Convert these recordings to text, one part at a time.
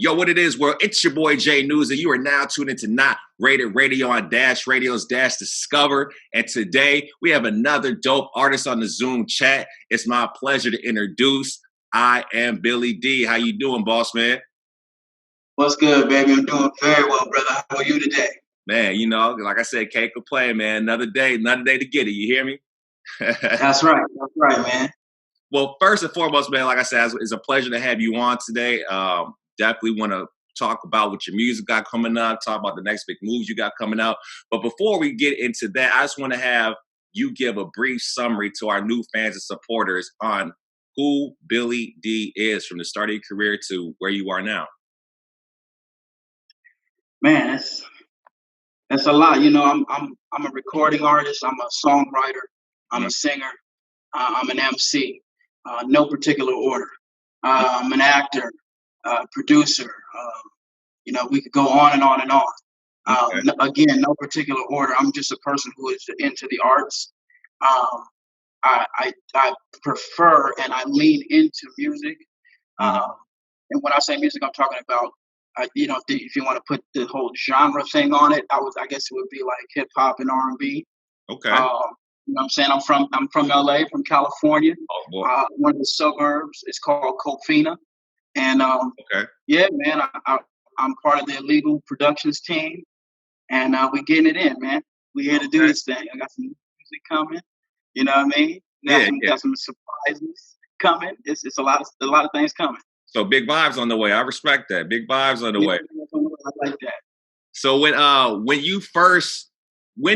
Yo, what it is, world? It's your boy Jay Newz, and you are now tuned into Not Rated Radio on Dash Radio's Dash Discover. And today we have another dope artist on the Zoom chat. It's my pleasure to introduce IamBillyDee. How you doing, boss man? What's good, baby? I'm doing very well, brother. How are you today? Man, you know, like I said, can't complain, man. Another day to get it. You hear me? That's right, man. Well, first and foremost, man, like I said, it's a pleasure to have you on today. Definitely want to talk about what your music got coming up, talk about the next big moves you got coming out. But before we get into that, I just want to have you give a brief summary to our new fans and supporters on who BillyDee is from the start of your career to where you are now. Man, that's a lot. You know, I'm a recording artist. I'm a songwriter. I'm a singer. I'm an MC. No particular order. I'm an actor. Producer, you know, we could go on and on and on. Again, no particular order. I'm just a person who is into the arts. I prefer and I lean into music. And when I say music, I'm talking about, you know, if you want to put the whole genre thing on it, I guess it would be like hip hop and R&B. Okay. You know what I'm saying? I'm from LA, from California. One of the suburbs. It's called Cofina. And yeah, man, I'm part of the illegal productions team, and we getting it in, man. We here to do this thing. I got some music coming, you know what I mean? Got some surprises coming. It's a lot of things coming. So big vibes on the way. I respect that. Big vibes on the way. I like that. So when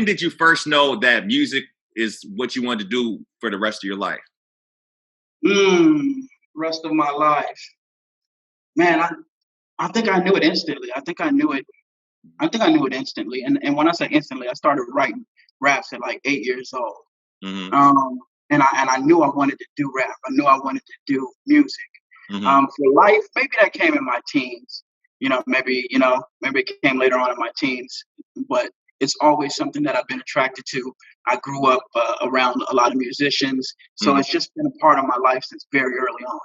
did you first know that music is what you wanted to do for the rest of your life? Rest of my life. Man, I think I knew it instantly. I think I knew it instantly. And when I say instantly, I started writing raps at like 8 years old. And I knew I wanted to do rap. I knew I wanted to do music. For life, maybe that came in my teens. Maybe it came later on in my teens. But it's always something that I've been attracted to. I grew up around a lot of musicians, so it's just been a part of my life since very early on.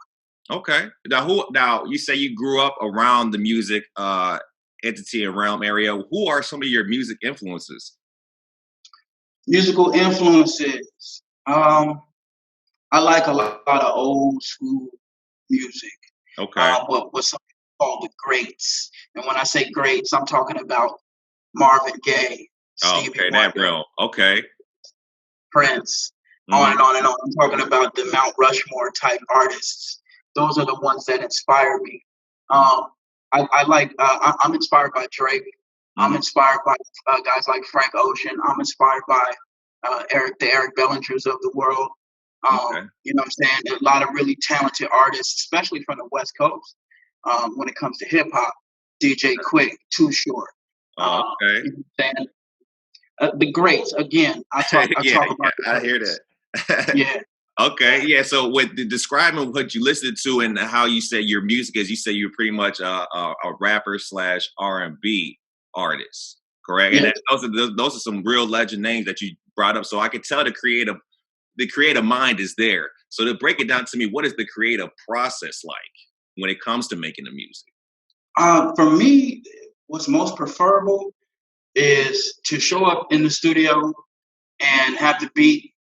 Okay. Now you say you grew up around the music entity and realm area. Who are some of your music influences? Musical influences. I like a lot of old school music. Okay. What some call the greats. And when I say greats, I'm talking about Marvin Gaye, Stevie Wonder, that realm. Okay. Prince, on and on and on. I'm talking about the Mount Rushmore type artists. Those are the ones that inspire me. I'm inspired by Drake. I'm inspired by guys like Frank Ocean. I'm inspired by the Eric Bellingers of the world. You know what I'm saying? A lot of really talented artists, especially from the West Coast. When it comes to hip hop, DJ Quick, Too Short. You know what I'm saying? The greats again. I talk about. I hear that. Yeah. Okay, yeah. So, with describing what you listened to and how you say your music is, you say you're pretty much a rapper / R&B artist, correct? Yeah. And those are some real legend names that you brought up. So I could tell the creative mind is there. So to break it down to me, what is the creative process like when it comes to making the music? For me, what's most preferable is to show up in the studio and have the beat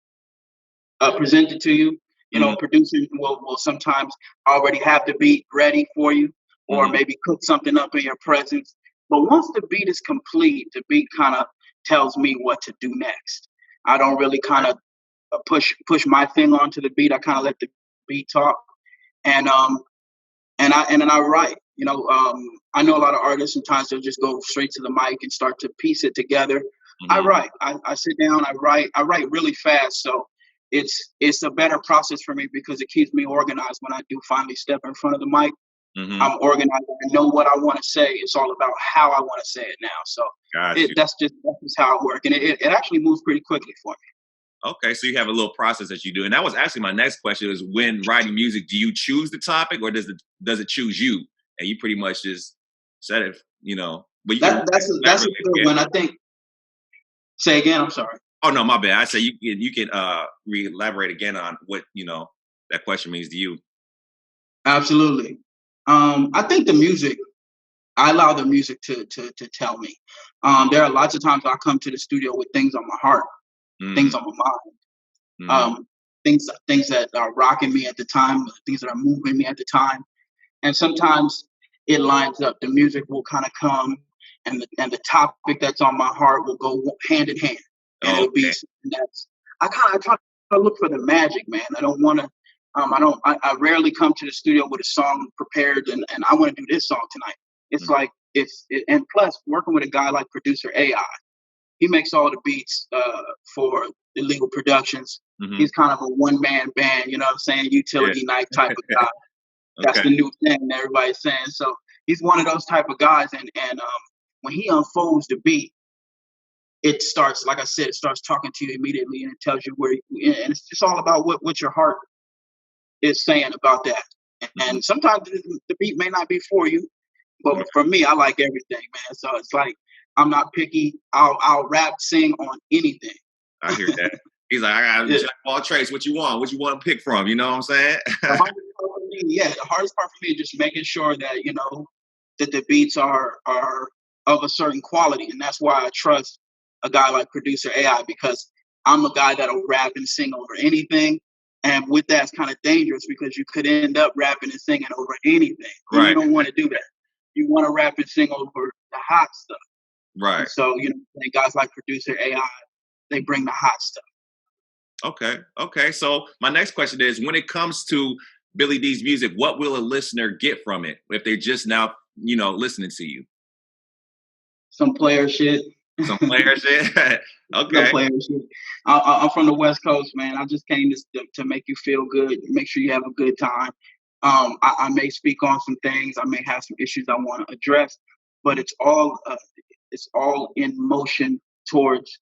presented to you. You know, producers will sometimes already have the beat ready for you, or maybe cook something up in your presence. But once the beat is complete, the beat kind of tells me what to do next. I don't really kind of push my thing onto the beat. I kind of let the beat talk, and then I write. You know, I know a lot of artists sometimes they'll just go straight to the mic and start to piece it together. I write. I sit down. I write really fast. So it's a better process for me because it keeps me organized when I do finally step in front of the mic. I'm organized. I know what I want to say. It's all about how I want to say it now. So that's just how I work. And it actually moves pretty quickly for me. Okay, so you have a little process that you do. And that was actually my next question is when writing music, do you choose the topic or does it choose you? And you pretty much just said it, you know. But that's a good one. I think. Say again. I'm sorry. Oh no, my bad. I say you can elaborate again on what that question means to you. Absolutely. I think the music I allow the music to tell me. There are lots of times I come to the studio with things on my heart, things on my mind, things that are rocking me at the time, things that are moving me at the time, and sometimes it lines up. The music will kind of come, and the topic that's on my heart will go hand in hand, and it'll be something that's. I try to look for the magic, man. I don't want to. I rarely come to the studio with a song prepared and I want to do this song tonight. It's like and plus working with a guy like producer AI, he makes all the beats for Illegal Productions. He's kind of a one-man band, you know what I'm saying? Utility knife type of guy. That's the new thing that everybody's saying. So he's one of those type of guys, and when he unfolds the beat, it starts, like I said, it starts talking to you immediately, and it tells you where. And it's just all about what your heart is saying about that. And sometimes the beat may not be for you, but for me, I like everything, man. So it's like I'm not picky. I'll rap, sing on anything. I hear that. He's like, I got jack of all trades. What you want? What you want to pick from? You know what I'm saying? The hardest part for me is just making sure that that the beats are of a certain quality, and that's why I trust a guy like producer AI, because I'm a guy that'll rap and sing over anything. And with that, it's kind of dangerous because you could end up rapping and singing over anything. Right. You don't want to do that. You want to rap and sing over the hot stuff. Right. And so, guys like producer AI, they bring the hot stuff. Okay. So my next question is, when it comes to BillyDees music, what will a listener get from it if they're just now, listening to you? Some player shit. Some player shit. Okay. Some player shit. I'm from the West Coast, man. I just came to make you feel good, make sure you have a good time. I may speak on some things. I may have some issues I want to address, but it's all in motion towards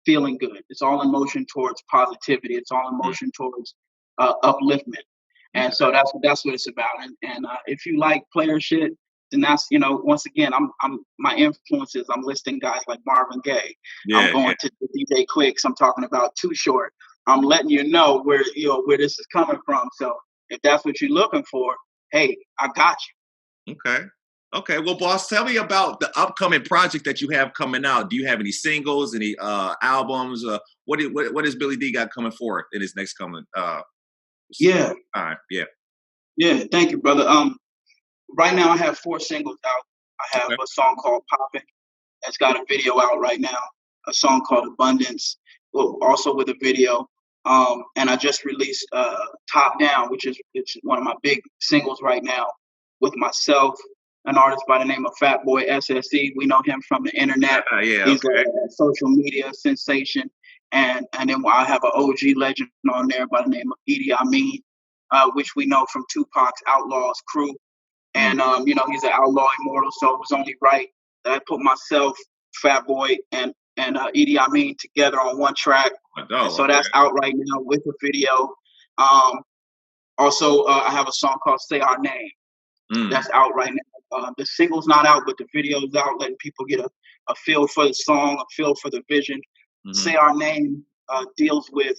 feeling good. It's all in motion towards positivity. It's all in motion towards upliftment. And so that's what it's about. And if you like player shit, then that's, once again, I'm my influences. I'm listing guys like Marvin Gaye. I'm going to DJ Quicks. I'm talking about Too Short. I'm letting you know where this is coming from. So if that's what you're looking for, hey, I got you. Okay. Well, boss, tell me about the upcoming project that you have coming out. Do you have any singles, any albums? What is BillyDee got coming forth in his next coming? Yeah. All right. Yeah. Yeah. Thank you, brother. Right now I have 4 singles out. I have a song called Poppin'. That's got a video out right now. A song called Abundance, also with a video. And I just released Top Down, which is one of my big singles right now, with myself, an artist by the name of Fat Boy SSE. We know him from the internet. He's a social media sensation. And then I have an OG legend on there by the name of Idi Amin, which we know from Tupac's Outlaws crew. And, he's an outlaw immortal, so it was only right that I put myself, Fat Boy, and Idi Amin together on one track. So that's out right now with the video. Also, I have a song called Say Our Name. That's out right now. The single's not out, but the video's out, letting people get a feel for the song, a feel for the vision. Say Our Name deals with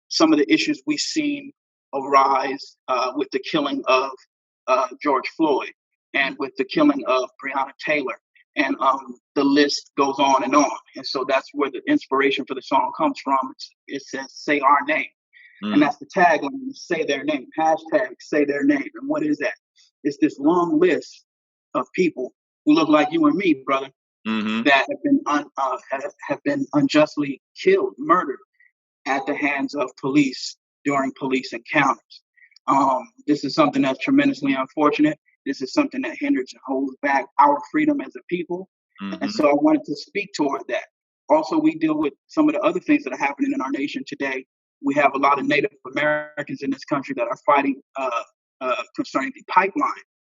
some of the issues we've seen arise with the killing of George Floyd and with the killing of Breonna Taylor. And the list goes on. And so that's where the inspiration for the song comes from. It says, say our name. And that's the tagline, say their name, hashtag say their name. And what is that? It's this long list of people who look like you and me, brother, that have been unjustly killed, murdered at the hands of police during police encounters. This is something that's tremendously unfortunate. This is something that hinders and holds back our freedom as a people. And so I wanted to speak toward that. Also, we deal with some of the other things that are happening in our nation today. We have a lot of Native Americans in this country that are fighting concerning the pipeline.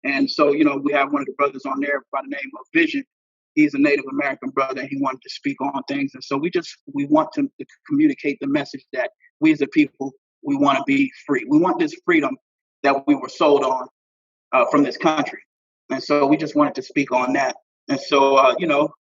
And so, we have one of the brothers on there by the name of Vision. He's a Native American brother, and he wanted to speak on things. And so we want to communicate the message that we as a people, we want to be free. We want this freedom that we were sold on from this country. And so we just wanted to speak on that. And so,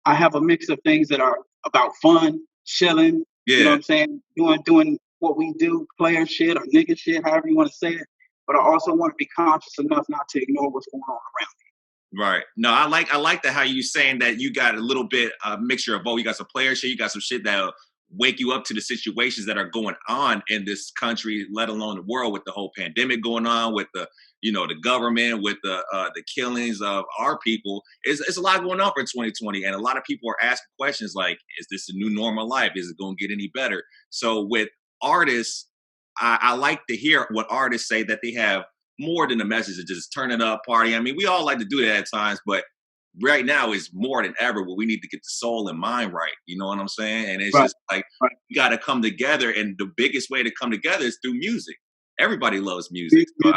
I have a mix of things that are about fun, chilling, you know what I'm saying? Doing what we do, player shit or nigga shit, however you want to say it. But I also want to be conscious enough not to ignore what's going on around me. Right. No, I like that how you saying that you got a little bit mixture of both. You got some player shit, you got some shit that'll wake you up to the situations that are going on in this country, let alone the world, with the whole pandemic going on, with the the government, with the killings of our people. It's a lot going on for 2020, and a lot of people are asking questions like, "Is this a new normal life? Is it going to get any better?" So with artists, I like to hear what artists say that they have more than a message of just turn it up, party. I mean, we all like to do that at times, but right now is more than ever where we need to get the soul and mind right. You know what I'm saying? And it's Right, just like right. we got to come together, and the biggest way to come together is through music. Everybody loves music, so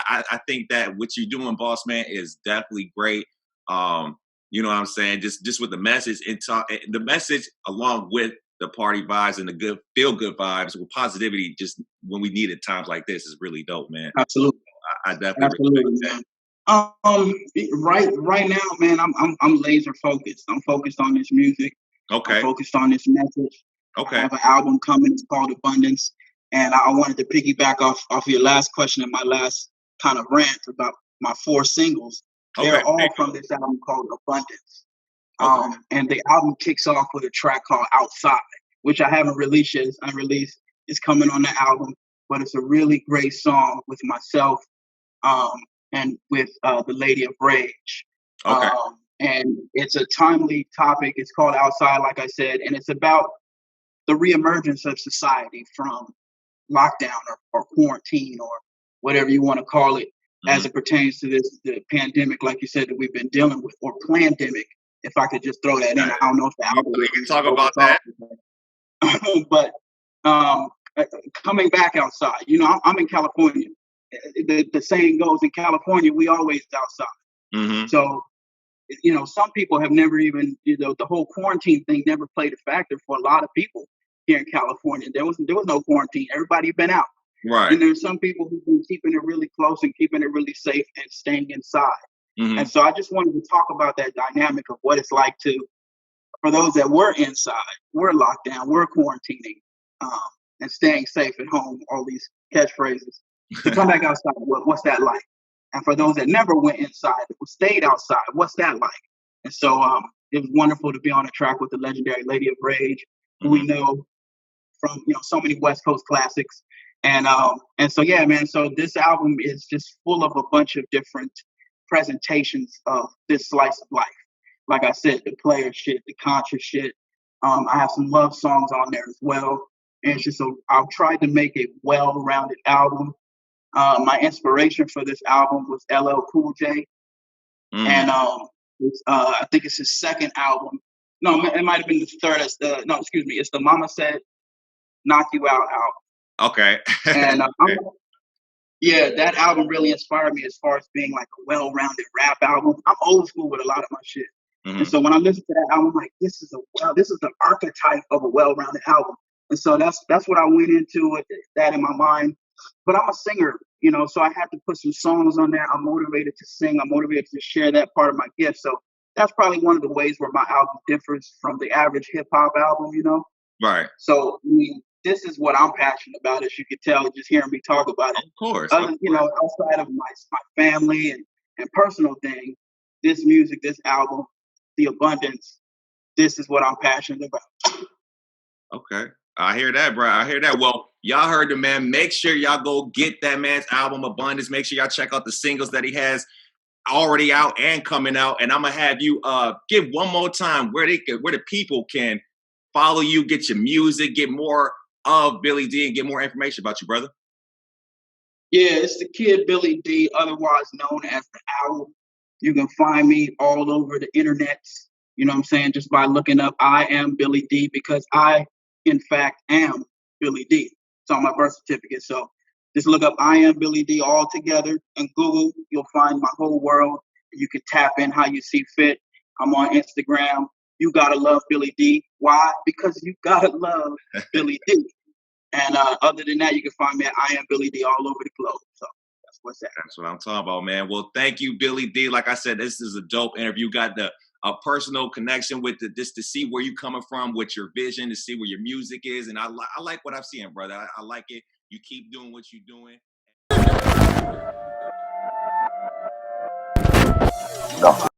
I think that what you're doing, boss man, is definitely great. You know what I'm saying? Just with the message and talk, the message along with the party vibes and the good feel good vibes with positivity, just when we need it times like this, is really dope, man. Absolutely. I definitely respect Absolutely, that. man. Right now, man, I'm laser focused. I'm focused on this music. I'm Okay. focused on this message. I Okay. have an album coming. It's called Abundance, and I wanted to piggyback off your last question and my last kind of rant about my 4 singles. Okay. They're all There you from this album called Abundance. go. Okay. And the album kicks off with a track called Outside, which I haven't released yet. It's unreleased. It's coming on the album, but it's a really great song with myself um, and with the Lady of Rage. Okay. And it's a timely topic. It's called Outside, like I said, and it's about the reemergence of society from lockdown or quarantine or whatever you want to call it, as Mhm. it pertains to the pandemic, like you said, that we've been dealing with, or pandemic, if I could just throw that in. Okay. I don't know if the We algorithm can is talk over about top, that. but um, coming back outside, I'm in California. The saying goes, in California, we always outside. Hmm. So, some people have never even, the whole quarantine thing never played a factor for a lot of people here in California. There was no quarantine. Everybody been out. Right. And there's some people who've been keeping it really close and keeping it really safe and staying inside. And Hmm. so I just wanted to talk about that dynamic of what it's like for those that were inside, were locked down, were quarantining, um, and staying safe at home, all these catchphrases, to come back outside. What's that like? And for those that never went inside, who stayed outside, what's that like? And so it was wonderful to be on a track with the legendary Lady of Rage, who we Hmm. know from so many West Coast classics. And so yeah, man. So this album is just full of a bunch of different presentations of this slice of life. Like I said, the player shit, the conscious shit. I have some love songs on there as well. And it's just I've tried to make a well-rounded album. My inspiration for this album was LL Cool J, Hmm. and I think it's his second album. No, it might have been the third. No, excuse me. It's the Mama Said Knock You Out album. Okay. And Okay. yeah, that album really inspired me as far as being like a well-rounded rap album. I'm old school with a lot of my shit, and Hmm. so when I listen to that album, I'm like, this is the archetype of a well-rounded album. And so that's what I went into with that in my mind. But I'm a singer, so I had to put some songs on there. I'm motivated to sing. I'm motivated to share that part of my gift. So that's probably one of the ways where my album differs from the average hip hop album. Right. So, I mean, this is what I'm passionate about, as you can tell, just hearing me talk about it. Of course. Of Other, course. outside of my family and personal thing, this music, this album, the abundance, this is what I'm passionate about. Okay. I hear that, bro. I hear that. Well, y'all heard the man. Make sure y'all go get that man's album Abundance. Make sure y'all check out the singles that he has already out and coming out. And I'm gonna have you give one more time where the people can follow you, get your music, get more of BillyDee, and get more information about you, brother. Yeah, it's the kid BillyDee, otherwise known as the Owl. You can find me all over the internet. You know what I'm saying? Just by looking up I am BillyDee, because I, in fact, am BillyDee. It's on my birth certificate. So just look up I am BillyDee all together in Google. You'll find my whole world. You can tap in how you see fit. I'm on Instagram. You gotta love BillyDee. Why? Because you gotta love BillyDee. And other than that, you can find me at IamBillyDee all over the globe. So that's what's that. That's what I'm talking about, man. Well, thank you, BillyDee. Like I said, this is a dope interview. Got the a personal connection with just to see where you coming from, with your vision, to see where your music is, and I like what I'm seeing, brother. I like it. You keep doing what you're doing. Don't